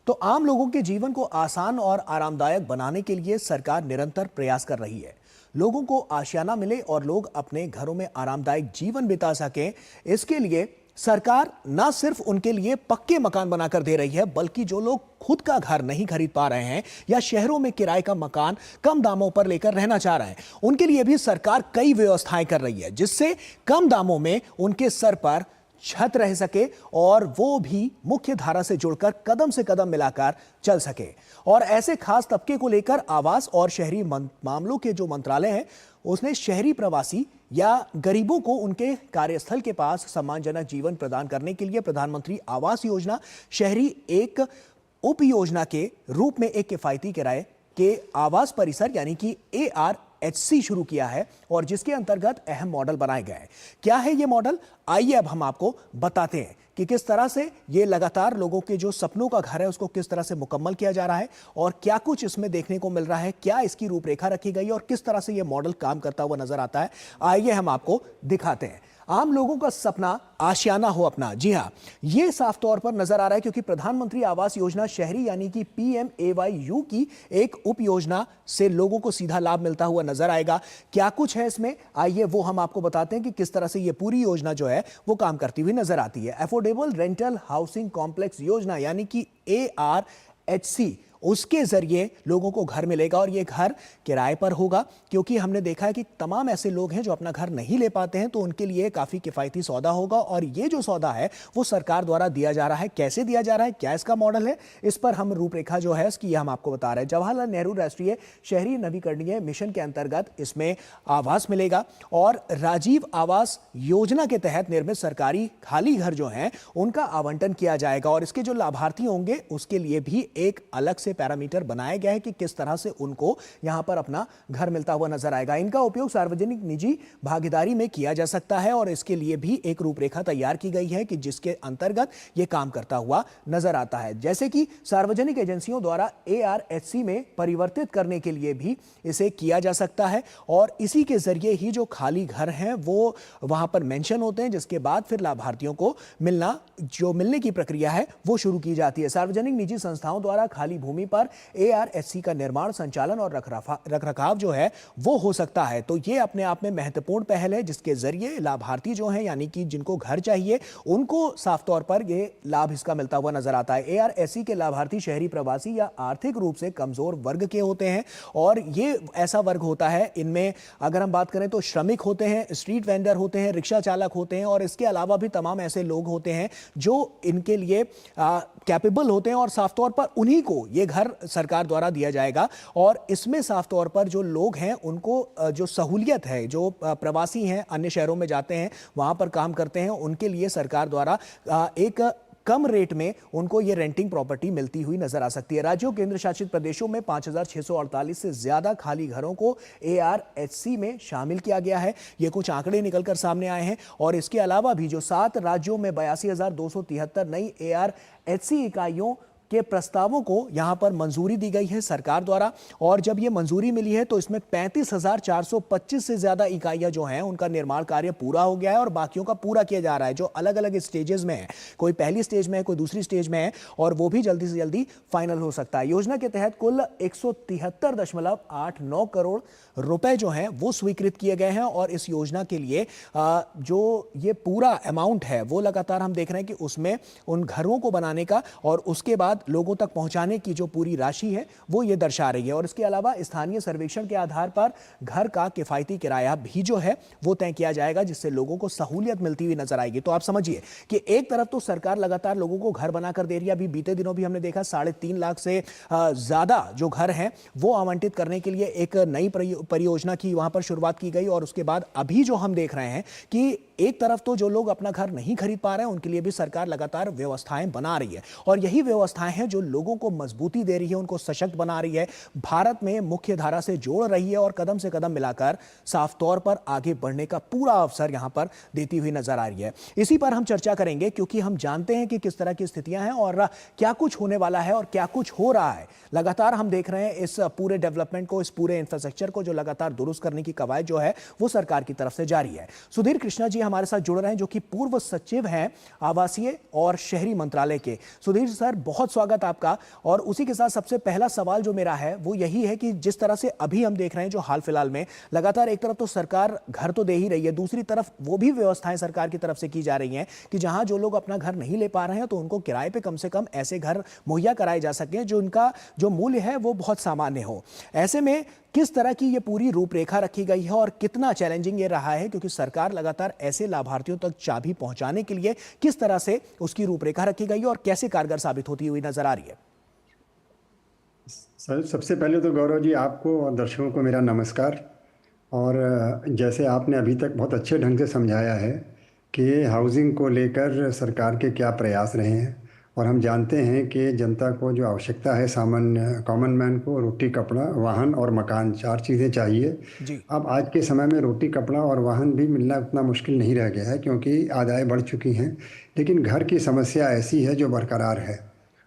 तो आम लोगों के जीवन को आसान और आरामदायक बनाने के लिए सरकार निरंतर प्रयास कर रही है। लोगों को आशियाना मिले और लोग अपने घरों में आरामदायक जीवन बिता सकें, इसके लिए सरकार न सिर्फ उनके लिए पक्के मकान बनाकर दे रही है, बल्कि जो लोग खुद का घर नहीं खरीद पा रहे हैं या शहरों में किराए का मकान कम दामों पर लेकर रहना चाह रहे हैं, उनके लिए भी सरकार कई व्यवस्थाएं कर रही है, जिससे कम दामों में उनके सर पर छत रह सके और वो भी मुख्य धारा से जुड़कर कदम से कदम मिलाकर चल सके। और ऐसे खास तबके को लेकर आवास और शहरी मामलों के जो मंत्रालय है, उसने शहरी प्रवासी या गरीबों को उनके कार्यस्थल के पास सम्मानजनक जीवन प्रदान करने के लिए प्रधानमंत्री आवास योजना शहरी एक उप योजना के रूप में एक किफायती किराए के आवास परिसर यानी कि ARHC शुरू किया है, और जिसके अंतर्गत अहम मॉडल बनाए गए हैं। क्या है ये मॉडल? आइए अब हम आपको बताते हैं कि किस तरह से ये लगातार लोगों के जो सपनों का घर है उसको किस तरह से मुकम्मल किया जा रहा है और क्या कुछ इसमें देखने को मिल रहा है, क्या इसकी रूपरेखा रखी गई और किस तरह से ये मॉडल काम करता हुआ नजर आता है। आइए हम आपको दिखाते हैं। आम लोगों का सपना आशियाना हो अपना। जी हां, ये साफ तौर पर नजर आ रहा है क्योंकि प्रधानमंत्री आवास योजना शहरी यानी कि PMAYU की एक उप योजना से लोगों को सीधा लाभ मिलता हुआ नजर आएगा। क्या कुछ है इसमें, आइए वो हम आपको बताते हैं कि किस तरह से ये पूरी योजना जो है वो काम करती हुई नजर आती है। अफोर्डेबल रेंटल हाउसिंग कॉम्प्लेक्स योजना यानी कि ARHC, उसके जरिए लोगों को घर मिलेगा और ये घर किराए पर होगा, क्योंकि हमने देखा है कि तमाम ऐसे लोग हैं जो अपना घर नहीं ले पाते हैं, तो उनके लिए काफी किफायती सौदा होगा। और ये जो सौदा है वो सरकार द्वारा दिया जा रहा है। कैसे दिया जा रहा है, क्या इसका मॉडल है, इस पर हम रूपरेखा जो है इसकी हम आपको बता रहे हैं। जवाहरलाल नेहरू राष्ट्रीय शहरी नवीकरणीय मिशन के अंतर्गत इसमें आवास मिलेगा और राजीव आवास योजना के तहत निर्मित सरकारी खाली घर जो हैं उनका आवंटन किया जाएगा। और इसके जो लाभार्थी होंगे उसके लिए भी एक अलग से पैरामीटर बनाया गया है कि किस तरह से उनको यहां पर अपना घर मिलता हुआ नजर आएगा। इनका उपयोग सार्वजनिक निजी भागीदारी में किया जा सकता है और इसके लिए भी एक रूपरेखा तैयार की गई है कि जिसके अंतर्गत यह काम करता हुआ नजर आता है। जैसे कि सार्वजनिक एजेंसियों द्वारा ARHC में परिवर्तित करने के लिए भी इसे किया जा सकता है और इसी के जरिए ही जो खाली घर हैं वो वहां पर मेंशन होते हैं, जिसके बाद फिर लाभार्थियों को मिलने की प्रक्रिया है वो शुरू की जाती है। सार्वजनिक निजी संस्थाओं द्वारा खाली भूमि पर ARHC का निर्माण, संचालन और रखरखाव जो है वो हो सकता है। तो ये अपने आप में महत्वपूर्ण पहल है, जिसके जरिए लाभार्थी जो हैं यानी कि जिनको घर चाहिए उनको साफ तौर पर ये लाभ इसका मिलता हुआ नजर आता है। ARHC के लाभार्थी शहरी प्रवासी या आर्थिक रूप से कमजोर वर्ग के होते हैं और ये ऐसा वर्ग होता है, इनमें अगर हम बात करें तो श्रमिक होते हैं, स्ट्रीट वेंडर होते हैं, रिक्शा चालक होते हैं और इसके अलावा भी तमाम ऐसे लोग होते हैं जो इनके लिए कैपेबल होते हैं और साफ तौर पर उन्हीं को ये घर सरकार द्वारा दिया जाएगा। और इसमें साफ तौर पर जो लोग हैं उनको जो सहूलियत है, जो प्रवासी हैं अन्य शहरों में जाते हैं वहां पर काम करते हैं, उनके लिए सरकार द्वारा एक कम रेट में उनको ये रेंटिंग प्रॉपर्टी मिलती हुई नजर आ सकती है। राज्यों केंद्र शासित प्रदेशों में 5,648 से ज्यादा खाली घरों को ARHC में शामिल किया गया है। ये कुछ आंकड़े निकलकर सामने आए हैं और इसके अलावा भी जो 7 राज्यों में 82,273 नई ARHC इकाइयों के प्रस्तावों को यहां पर मंजूरी दी गई है सरकार द्वारा। और जब ये मंजूरी मिली है तो इसमें 35,425 से ज्यादा इकाइयां जो हैं उनका निर्माण कार्य पूरा हो गया है और बाकियों का पूरा किया जा रहा है, जो अलग अलग स्टेजेस में है। कोई पहली स्टेज में है, कोई दूसरी स्टेज में है और वो भी जल्दी से जल्दी फाइनल हो सकता है। योजना के तहत कुल 173.89 करोड़ रुपए जो हैं वो स्वीकृत किए गए हैं और इस योजना के लिए जो ये पूरा अमाउंट है वो लगातार हम देख रहे हैं कि उसमें उन घरों को बनाने का और उसके बाद लोगों तक पहुंचाने की जो पूरी राशि है वो ये दर्शा रही है। और इसके अलावा स्थानीय सर्वेक्षण के आधार पर घर का किफायती किराया भी जो है वो तय किया जाएगा, जिससे लोगों को सहूलियत मिलती हुई नजर आएगी। तो आप समझिए कि एक तरफ तो सरकार लगातार लोगों को घर बनाकर दे रही है। अभी बीते दिनों भी हमने देखा 3.5 लाख से ज्यादा जो घर हैं वो आवंटित करने के लिए एक नई परियोजना की वहां पर शुरुआत की गई। और उसके बाद अभी जो हम देख रहे हैं कि एक तरफ तो जो लोग अपना घर नहीं खरीद पा रहे हैं उनके लिए भी सरकार लगातार व्यवस्थाएं बना रही है और यही व्यवस्थाएं हैं जो लोगों को मजबूती दे रही है, उनको सशक्त बना रही है, भारत में मुख्य धारा से जोड़ रही है और कदम से कदम मिलाकर साफ तौर पर आगे बढ़ने का पूरा अवसर यहां पर देती हुई नजर आ रही है। इसी पर हम चर्चा करेंगे क्योंकि हम जानते हैं कि किस तरह की स्थितियां हैं और क्या कुछ होने वाला है और क्या कुछ हो रहा है। लगातार हम देख रहे हैं इस पूरे डेवलपमेंट को, इस पूरे इंफ्रास्ट्रक्चर को जो लगातार दुरुस्त करने की कवायद जो है वो सरकार की तरफ से जारी है। सुधीर कृष्णा जी हमारे साथ जुड़ रहे हैं जो कि पूर्व सचिव हैं आवासीय और शहरी मंत्रालय के। सुधीर सर, बहुत स्वागत आपका। और उसी के साथ सबसे पहला सवाल जो मेरा है वो यही है कि जिस तरह से अभी हम देख रहे हैं, जो हाल फिलहाल में लगातार एक तरफ तो सरकार घर तो दे ही रही है, दूसरी तरफ वो भी व्यवस्थाएं सरकार की तरफ से की जा रही हैं कि जहां जो लोग अपना घर नहीं ले पा रहे हैं तो उनको किराए पे कम से कम ऐसे घर मुहैया कराए जा सकें जो उनका जो मूल्य है वो बहुत सामान्य हो। ऐसे में किस तरह की ये पूरी रूपरेखा रखी गई है और कितना चैलेंजिंग ये रहा है, क्योंकि सरकार लगातार ऐसे लाभार्थियों तक चाबी पहुंचाने के लिए किस तरह से उसकी रूपरेखा रखी गई है और कैसे कारगर साबित होती हुई नजर आ रही है? सर, सबसे पहले तो गौरव जी, आपको और दर्शकों को मेरा नमस्कार। और जैसे आपने अभी तक बहुत अच्छे ढंग से समझाया है कि हाउसिंग को लेकर सरकार के क्या प्रयास रहे हैं। और हम जानते हैं कि जनता को जो आवश्यकता है, सामान्य कॉमन मैन को रोटी, कपड़ा, वाहन और मकान, 4 चीज़ें चाहिए। जी। अब आज के समय में रोटी, कपड़ा और वाहन भी मिलना उतना मुश्किल नहीं रह गया है, क्योंकि आदाय बढ़ चुकी हैं। लेकिन घर की समस्या ऐसी है जो बरकरार है,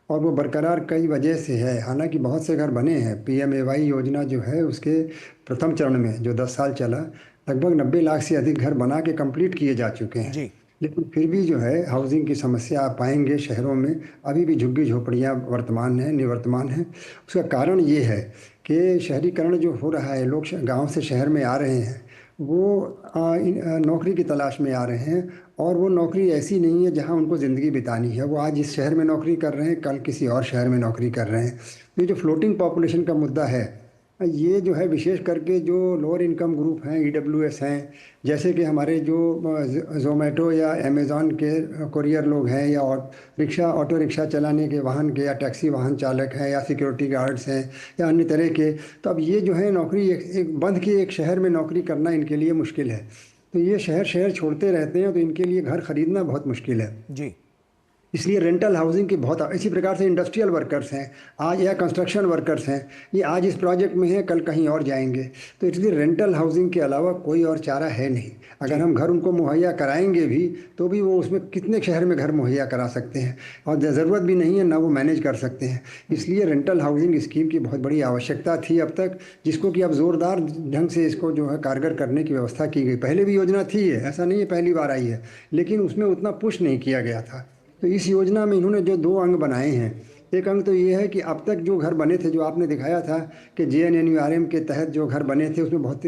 और वो बरकरार कई वजह से है। हालांकि बहुत से घर बने हैं। पीएमएवाई योजना जो है उसके प्रथम चरण में जो 10 साल चला, लगभग 90 लाख से अधिक घर बना के कंप्लीट किए जा चुके हैं। जी। लेकिन फिर भी जो है हाउसिंग की समस्या आप पाएंगे शहरों में अभी भी झुग्गी झोपड़ियाँ वर्तमान हैं, निवर्तमान हैं। उसका कारण ये है कि शहरीकरण जो हो रहा है, लोग गांव से शहर में आ रहे हैं, वो नौकरी की तलाश में आ रहे हैं। और वो नौकरी ऐसी नहीं है जहां उनको ज़िंदगी बितानी है। वो आज इस शहर में नौकरी कर रहे हैं, कल किसी और शहर में नौकरी कर रहे हैं। तो ये जो फ्लोटिंग पॉपुलेशन का मुद्दा है, ये जो है विशेष करके जो लोअर इनकम ग्रुप हैं, ईडब्ल्यूएस हैं, जैसे कि हमारे जो जोमेटो या अमेज़ॉन के कुरियर लोग हैं, या और रिक्शा, ऑटो रिक्शा चलाने के वाहन के, या टैक्सी वाहन चालक हैं, या सिक्योरिटी गार्ड्स हैं, या अन्य तरह के। तो अब ये जो है नौकरी एक बंद के एक शहर में नौकरी करना इनके लिए मुश्किल है। तो ये शहर शहर छोड़ते रहते हैं, तो इनके लिए घर खरीदना बहुत मुश्किल है। जी। इसलिए रेंटल हाउसिंग की बहुत, इसी प्रकार से इंडस्ट्रियल वर्कर्स हैं आज, या कंस्ट्रक्शन वर्कर्स हैं, ये आज इस प्रोजेक्ट में हैं, कल कहीं और जाएंगे। तो इसलिए रेंटल हाउसिंग के अलावा कोई और चारा है नहीं। अगर हम घर उनको मुहैया कराएंगे भी, तो भी वो उसमें कितने शहर में घर मुहैया करा सकते हैं, और ज़रूरत भी नहीं है, ना वो मैनेज कर सकते हैं। इसलिए रेंटल हाउसिंग स्कीम की बहुत बड़ी आवश्यकता थी अब तक, जिसको कि अब ज़ोरदार ढंग से इसको जो है कारगर करने की व्यवस्था की गई। पहले भी योजना थी, है ऐसा नहीं है पहली बार आई है, लेकिन उसमें उतना पुश नहीं किया गया था। तो इस योजना में इन्होंने जो 2 अंग बनाए हैं, एक अंग तो ये है कि अब तक जो घर बने थे, जो आपने दिखाया था कि जेएनएनयूआरएम के तहत जो घर बने थे, उसमें बहुत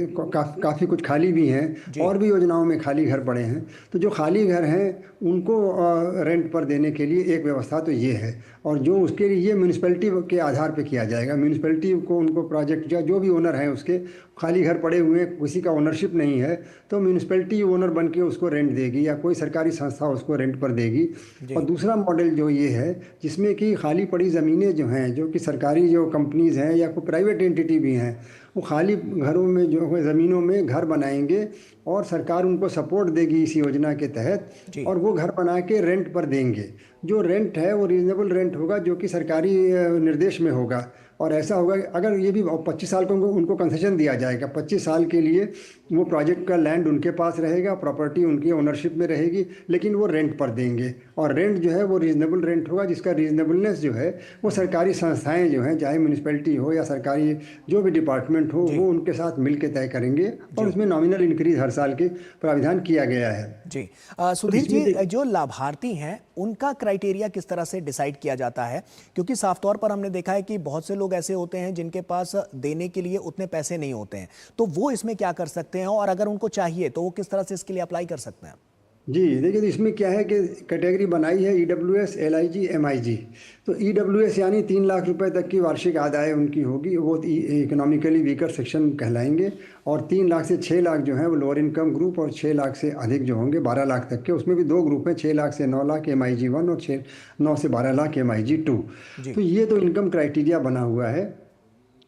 काफ़ी कुछ खाली भी हैं, और भी योजनाओं में खाली घर पड़े हैं। तो जो खाली घर हैं उनको रेंट पर देने के लिए एक व्यवस्था तो ये है। और जो उसके लिए ये म्यूनिसिपैलिटी के आधार पे किया जाएगा। म्यूनिसिपैलिटी को उनको प्रोजेक्ट, या जो भी ओनर हैं उसके खाली घर पड़े हुए हैं, किसी का ओनरशिप नहीं है, तो म्यूनिसिपैलिटी ओनर बन के उसको रेंट देगी, या कोई सरकारी संस्था उसको रेंट पर देगी। और दूसरा मॉडल जो ये है, जिसमें कि खाली पड़ी ज़मीनें जो हैं, जो कि सरकारी जो कंपनीज़ हैं या कोई प्राइवेट एंटिटी भी हैं, वो खाली घरों में जो है ज़मीनों में घर बनाएंगे, और सरकार उनको सपोर्ट देगी इस योजना के तहत, और वो घर बना के रेंट पर देंगे। जो रेंट है वो रीजनेबल रेंट होगा, जो कि सरकारी निर्देश में होगा। और ऐसा होगा कि अगर ये भी 25 साल को उनको कंसेशन दिया जाएगा, 25 साल के लिए वो प्रोजेक्ट का लैंड उनके पास रहेगा, प्रॉपर्टी उनकी ओनरशिप में रहेगी, लेकिन वो रेंट पर देंगे। और रेंट जो है वो रीजनेबल रेंट होगा, जिसका रीजनेबलनेस जो है वो सरकारी संस्थाएं जो हैं, चाहे म्यूनिसिपैलिटी हो या सरकारी जो भी डिपार्टमेंट हो, वो उनके साथ मिल के तय करेंगे। और उसमें नॉमिनल इंक्रीज हर साल के प्राविधान किया गया है। जी। सुधीर जी, जो लाभार्थी हैं उनका क्राइटेरिया किस तरह से डिसाइड किया जाता है? क्योंकि साफ तौर पर हमने देखा है कि बहुत से लोग ऐसे होते हैं जिनके पास देने के लिए उतने पैसे नहीं होते हैं, तो वो इसमें क्या कर सकते हैं, और अगर उनको चाहिए तो वो किस तरह से इसके लिए अप्लाई कर सकते हैं? जी देखिए, तो इसमें क्या है कि कैटेगरी बनाई है ईडब्ल्यूएस, एलआईजी, एमआईजी। तो ईडब्ल्यूएस यानी 3 लाख रुपए तक की वार्षिक आदाय उनकी होगी, वो इकोनॉमिकली वीकर सेक्शन कहलाएंगे। और 3 लाख से 6 लाख जो है वो लोअर इनकम ग्रुप, और 6 लाख से अधिक जो होंगे 12 लाख तक के, उसमें भी 2 ग्रुप हैं, 6 लाख से 9 लाख एमआईजी 1, और 9 से 12 लाख एमआईजी 2। तो ये तो इनकम क्राइटेरिया बना हुआ है।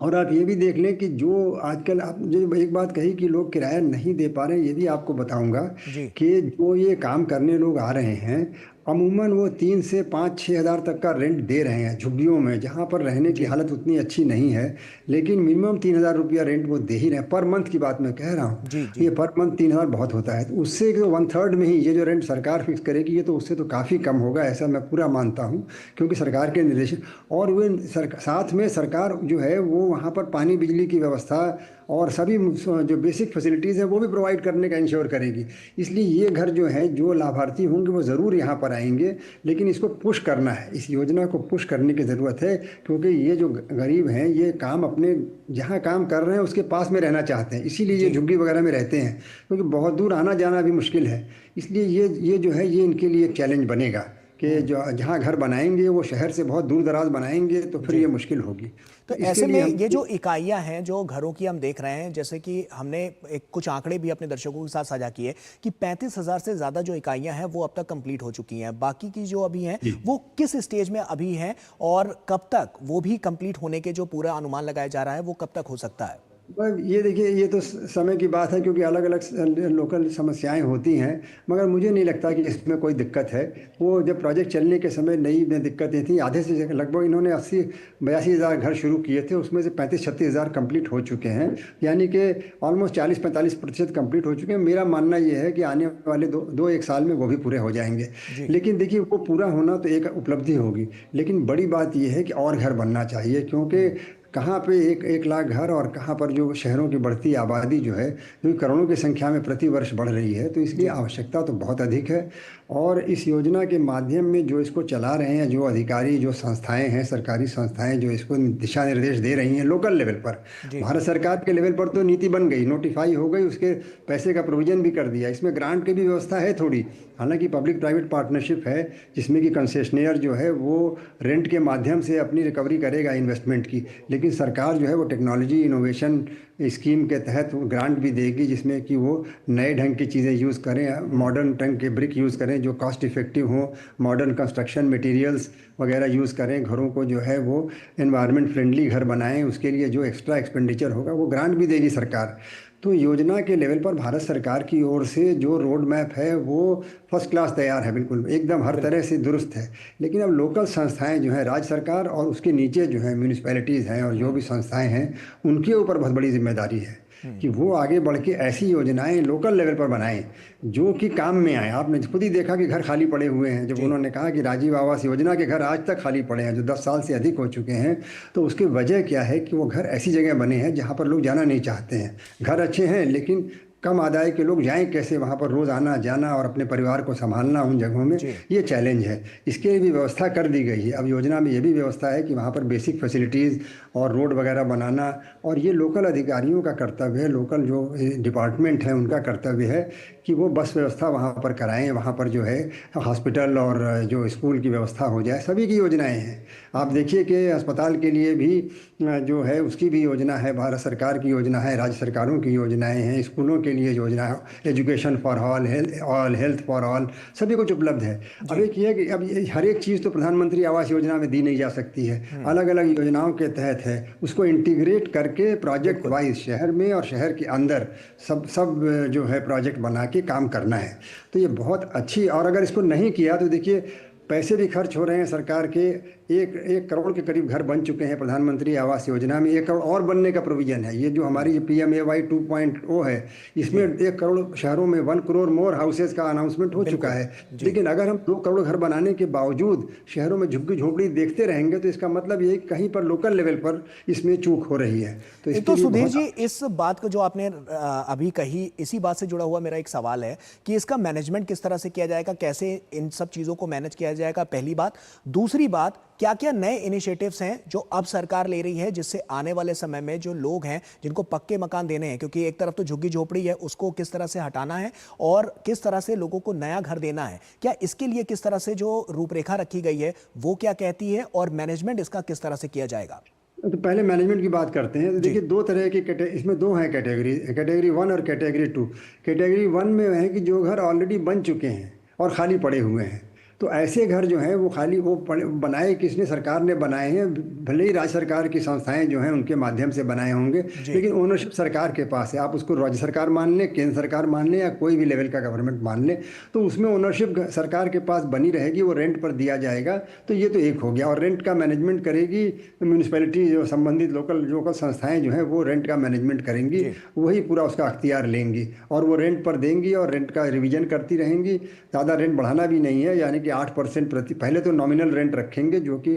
और आप ये भी देख लें कि जो आजकल आप जो एक बात कही कि लोग किराया नहीं दे पा रहे हैं, ये भी आपको बताऊंगा कि जो ये काम करने लोग आ रहे हैं, अमूमन वो 3 से 5-6 हज़ार तक का रेंट दे रहे हैं झुग्गियों में, जहाँ पर रहने की हालत उतनी अच्छी नहीं है, लेकिन मिनिमम 3,000 रुपया रेंट वो दे ही रहे हैं। पर मंथ की बात मैं कह रहा हूँ, ये पर मंथ 3,000 बहुत होता है। तो उससे तो 1/3 में ही ये जो रेंट सरकार फिक्स करेगी, ये तो उससे तो काफ़ी कम होगा, ऐसा मैं पूरा मानता हूँ, क्योंकि सरकार के निर्देश। और वे साथ में सरकार जो है वो वहाँ पर पानी बिजली की व्यवस्था और सभी जो बेसिक फैसिलिटीज़ हैं वो भी प्रोवाइड करने का इंश्योर करेगी। इसलिए ये घर जो है, जो लाभार्थी होंगे वो ज़रूर यहाँ पर आएंगे, लेकिन इसको पुश करना है, इस योजना को पुश करने की ज़रूरत है, क्योंकि ये जो गरीब हैं ये काम अपने जहाँ काम कर रहे हैं उसके पास में रहना चाहते हैं, इसीलिए ये झुग्गी वगैरह में रहते हैं, क्योंकि बहुत दूर आना जाना भी मुश्किल है। इसलिए ये जो है ये इनके लिए एक चैलेंज बनेगा कि जो जहाँ घर बनाएंगे वो शहर से बहुत दूर दराज बनाएंगे, तो फिर ये मुश्किल होगी। तो इसके ऐसे लिए में हम ये जो इकाइयां हैं जो घरों की हम देख रहे हैं, जैसे कि हमने एक कुछ आंकड़े भी अपने दर्शकों के साथ साझा किए कि 35,000 से ज्यादा जो इकाइयां हैं वो अब तक कंप्लीट हो चुकी हैं। बाकी की जो अभी हैं वो किस स्टेज में अभी हैं और कब तक वो भी कंप्लीट होने के जो पूरा अनुमान लगाया जा रहा है वो कब तक हो सकता है? पर ये देखिए, ये तो समय की बात है, क्योंकि अलग अलग लोकल समस्याएं होती हैं, मगर मुझे नहीं लगता कि इसमें कोई दिक्कत है। वो जब प्रोजेक्ट चलने के समय नई में दिक्कतें थी, आधे से लगभग इन्होंने 80-82 हज़ार घर शुरू किए थे, उसमें से 35-36 हज़ार कम्प्लीट हो चुके हैं, यानी कि ऑलमोस्ट 40-45% कम्प्लीट हो चुके हैं। मेरा मानना ये है कि आने वाले दो एक साल में वो भी पूरे हो जाएंगे। लेकिन देखिए, वो पूरा होना तो एक उपलब्धि होगी, लेकिन बड़ी बात यह है कि और घर बनना चाहिए, क्योंकि कहाँ पे एक लाख घर और कहाँ पर जो शहरों की बढ़ती आबादी जो है, जो करोड़ों की संख्या में प्रति वर्ष बढ़ रही है, तो इसलिए आवश्यकता तो बहुत अधिक है। और इस योजना के माध्यम में जो इसको चला रहे हैं, जो अधिकारी, जो संस्थाएं हैं, सरकारी संस्थाएं जो इसको दिशा निर्देश दे रही हैं लोकल लेवल पर, भारत सरकार के लेवल पर तो नीति बन गई, नोटिफाई हो गई, उसके पैसे का प्रोविजन भी कर दिया, इसमें ग्रांट की भी व्यवस्था है थोड़ी, हालांकि पब्लिक प्राइवेट पार्टनरशिप है, जिसमें कि कंसेशनियर जो है वो रेंट के माध्यम से अपनी रिकवरी करेगा इन्वेस्टमेंट की, लेकिन सरकार जो है वो टेक्नोलॉजी इनोवेशन स्कीम के तहत ग्रांट भी देगी, जिसमें कि वो नए ढंग की चीज़ें यूज़ करें, मॉडर्न ढंग के ब्रिक यूज़ करें जो कॉस्ट इफ़ेक्टिव हो, मॉडर्न कंस्ट्रक्शन मटेरियल्स वगैरह यूज़ करें, घरों को जो है वो एनवायरनमेंट फ्रेंडली घर बनाएं, उसके लिए जो एक्स्ट्रा एक्सपेंडिचर होगा वो ग्रांट भी देगी सरकार। तो योजना के लेवल पर भारत सरकार की ओर से जो रोड मैप है वो फर्स्ट क्लास तैयार है, बिल्कुल एकदम हर तरह से दुरुस्त है। लेकिन अब लोकल संस्थाएं जो हैं, राज्य सरकार और उसके नीचे जो है म्यूनिसिपैलिटीज़ हैं और जो भी संस्थाएं हैं, उनके ऊपर बहुत बड़ी जिम्मेदारी है कि वो आगे बढ़ के ऐसी योजनाएं लोकल लेवल पर बनाएं जो कि काम में आए। आपने खुद ही देखा कि घर खाली पड़े हुए हैं, जब उन्होंने कहा कि राजीव आवास योजना के घर आज तक खाली पड़े हैं जो 10 साल से अधिक हो चुके हैं, तो उसकी वजह क्या है कि वो घर ऐसी जगह बने हैं जहाँ पर लोग जाना नहीं चाहते हैं। घर अच्छे हैं लेकिन कम आदाय के लोग जाएं कैसे वहाँ पर, रोज़ आना जाना और अपने परिवार को संभालना उन जगहों में, ये चैलेंज है। इसके लिए भी व्यवस्था कर दी गई है। अब योजना में ये भी व्यवस्था है कि वहाँ पर बेसिक फैसिलिटीज़ और रोड वगैरह बनाना, और ये लोकल अधिकारियों का कर्तव्य है, लोकल जो डिपार्टमेंट है उनका कर्तव्य है कि वो बस व्यवस्था वहाँ पर कराएं, वहाँ पर जो है हॉस्पिटल और जो स्कूल की व्यवस्था हो जाए। सभी की योजनाएँ हैं। आप देखिए कि अस्पताल के लिए भी जो है उसकी भी योजना है, भारत सरकार की योजना है, राज्य सरकारों की योजनाएं हैं, स्कूलों के लिए योजना है, education for all, health for all, सभी कुछ उपलब्ध है। अब एक ये है कि अब ये हर एक चीज़ तो प्रधानमंत्री आवास योजना में दी नहीं जा सकती है, अलग अलग योजनाओं के तहत है, उसको इंटीग्रेट करके प्रोजेक्ट वाइज शहर में और शहर के अंदर सब जो है प्रोजेक्ट बना के काम करना है। तो ये बहुत अच्छी, और अगर इसको नहीं किया तो देखिए पैसे भी खर्च हो रहे हैं सरकार के। एक करोड़ के करीब घर बन चुके हैं प्रधानमंत्री आवास योजना में, 1 करोड़ और बनने का प्रोविजन है। ये जो हमारी PMAY 2.0 है, इसमें 1 करोड़ शहरों में 1 करोड़ मोर हाउसेज का अनाउंसमेंट हो चुका है। लेकिन अगर हम 2 करोड़ घर बनाने के बावजूद शहरों में झुग्गी झोपड़ी देखते रहेंगे तो इसका मतलब ये कहीं पर लोकल लेवल पर इसमें चूक हो रही है। तो सुधीर जी, इस बात को जो आपने अभी कही, इसी बात से जुड़ा हुआ मेरा एक सवाल है कि इसका मैनेजमेंट किस तरह से किया जाएगा, कैसे इन सब चीजों को मैनेज किया जाएगा, पहली बात। दूसरी बात, क्या क्या नए इनिशिएटिव्स हैं जो अब सरकार ले रही है जिससे आने वाले समय में जो लोग हैं जिनको पक्के मकान देने हैं, क्योंकि एक तरफ तो झुग्गी झोपड़ी है, उसको किस तरह से हटाना है और किस तरह से लोगों को नया घर देना है, क्या इसके लिए किस तरह से जो रूपरेखा रखी गई है वो क्या कहती है और मैनेजमेंट इसका किस तरह से किया जाएगा? तो पहले मैनेजमेंट की बात करते हैं। तो देखिए, 2 तरह की इसमें 2 हैं कैटेगरी 1 और कैटेगरी 2। कैटेगरी 1 में है कि जो घर ऑलरेडी बन चुके हैं और खाली पड़े हुए हैं, तो ऐसे घर जो हैं वो खाली वो बनाए किसने, सरकार ने बनाए हैं, भले ही राज्य सरकार की संस्थाएं जो हैं उनके माध्यम से बनाए होंगे, लेकिन ओनरशिप सरकार के पास है। आप उसको राज्य सरकार मान लें, केंद्र सरकार मान लें या कोई भी लेवल का गवर्नमेंट मान लें, तो उसमें ओनरशिप सरकार के पास बनी रहेगी, वो रेंट पर दिया जाएगा। तो ये तो एक हो गया, और रेंट का मैनेजमेंट करेगी म्यूनिसिपैलिटी, जो संबंधित लोकल संस्थाएँ जो हैं वो रेंट का मैनेजमेंट करेंगी, वही पूरा उसका अख्तियार लेंगी और वो रेंट पर देंगी और रेंट का रिविजन करती रहेंगी। ज़्यादा रेंट बढ़ाना भी नहीं है, यानी कि 8% प्रति, पहले तो नॉमिनल रेंट रखेंगे जो कि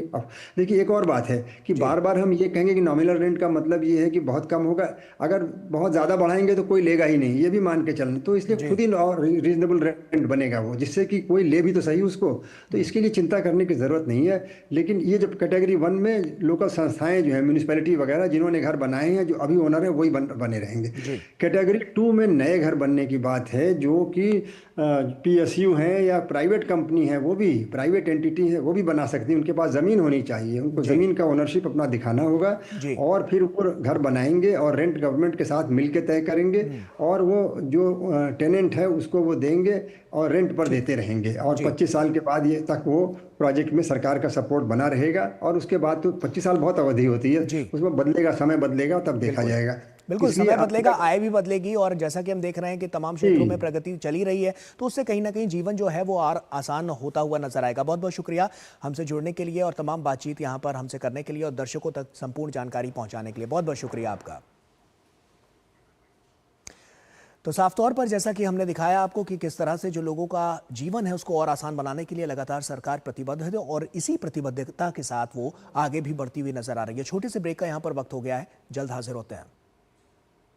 देखिए एक और बात है कि बार बार हम ये कहेंगे कि नॉमिनल रेंट का मतलब ये है कि बहुत कम होगा, अगर बहुत ज़्यादा बढ़ाएंगे तो कोई लेगा ही नहीं, ये भी मान के चलना, तो इसलिए जी खुद ही रीजनेबल रेंट बनेगा वो, जिससे कि कोई ले भी तो सही उसको, तो इसके लिए चिंता करने की ज़रूरत नहीं है। लेकिन ये जब कैटेगरी 1 में लोकल संस्थाएं जो है, म्यूनिसपैलिटी वगैरह जिन्होंने घर बनाए हैं, जो अभी ओनर है वही बने रहेंगे। जी कैटेगरी 2 में नए घर बनने की बात है, जो कि पीएसयू हैं या प्राइवेट कंपनी है, वो भी प्राइवेट एंटिटी है, वो भी बना सकती है, उनके पास ज़मीन होनी चाहिए, उनको जी ज़मीन का ओनरशिप अपना दिखाना होगा, जी और फिर वो घर बनाएंगे और रेंट गवर्नमेंट के साथ मिल के तय करेंगे, और वो जो टेनेंट है उसको वो देंगे और रेंट पर ठीक देते रहेंगे, और जी 25 साल के बाद ये तक वो प्रोजेक्ट में सरकार का सपोर्ट बना रहेगा, और उसके बाद तो 25 साल बहुत अवधि होती है, जी उसमें बदलेगा, समय बदलेगा, तब देखा बिल्कुल जाएगा। बिल्कुल, इसलिए समय अब बदलेगा, तक आय भी बदलेगी, और जैसा कि हम देख रहे हैं कि तमाम क्षेत्रों में जी प्रगति चली रही है, तो उससे कहीं ना कहीं जीवन जो है वो और आसान होता हुआ नजर आएगा। बहुत बहुत शुक्रिया हमसे जुड़ने के लिए और तमाम बातचीत यहाँ पर हमसे करने के लिए और दर्शकों तक संपूर्ण जानकारी पहुंचाने के लिए बहुत बहुत शुक्रिया आपका। तो साफ तौर पर जैसा कि हमने दिखाया आपको कि किस तरह से जो लोगों का जीवन है उसको और आसान बनाने के लिए लगातार सरकार प्रतिबद्ध है, और इसी प्रतिबद्धता के साथ वो आगे भी बढ़ती हुई नजर आ रही है। छोटे से ब्रेक का यहाँ पर वक्त हो गया है, जल्द हाजिर होते हैं।